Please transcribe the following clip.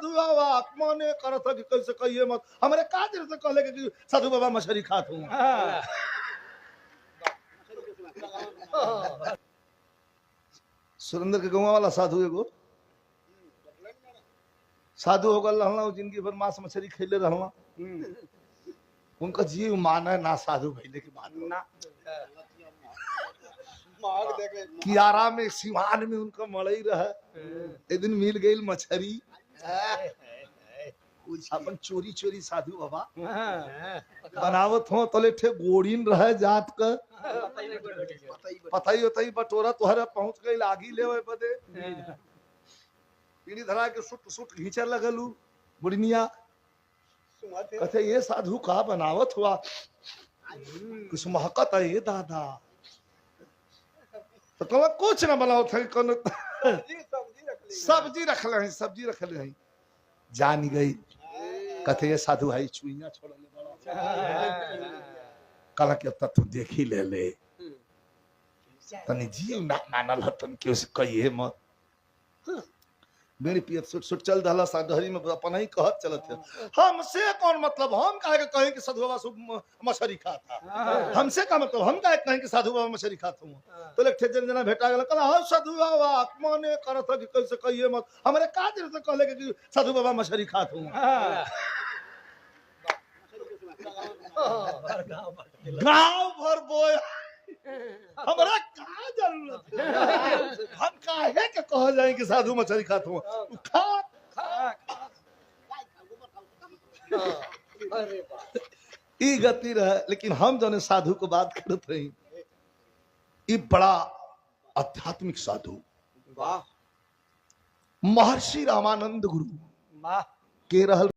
साधु बाबा मने करत कि कैसे कहिए मत हमरे का देर से कहले कि साधु बाबा मछली खात हूं। सुरेंद्र के गांव वाला साधु एगो साधु हो गल रहला जिंदगी भर मांस मछली खैले रहला उनका जीव माने ना साधु भइले के बाद ना कियारा में सिवान में उनका मड़ई रहे एक दिन मिल गई मछली अपन चोरी चोरी साधु बाबा बनावत हो तले ठे गोड़ीन रहे जात का पताई होता बटोरा तोहरा पहुंच गई आगी ले बदे पीढ़ी धरा के सुट सुट घींचे लगलू बुढ़निया कहते ये साधु का बनावत हुआ कुछ महकत है ये दादा तो कहा कुछ ना बनाओ थे कौन सब्जी रख ले सब्जी रख ले जान गई कहते ये साधु भाई चुईया छोड़ ले कल के तब तू देखी ले तनी जीव ना मानल तन के उसे कहिए मत मेरी पियत सुट सुट चल दहला साधहरी में अपन ही कहत चलत है हमसे कौन मतलब हम काहे के कहे कि साधु बाबा सुबह मछली खाता हमसे का मतलब हम काहे कहे कि साधु बाबा मछली खाता हूं तो एक ठे जना भेटा गेल कहला हां साधु बाबा मने करत कि कैसे कहिए मत हमरे का देर से कहले कि साधु बाबा मछली खात हूं गांव भर बोय हमरा का जरूरत है हम काहे के कह जाए कि साधु मछली खात हूं खा ई गति रहे लेकिन हम जने साधु को बात करत रही ई बड़ा आध्यात्मिक साधु वाह महर्षि रामानंद गुरु वाह के रहल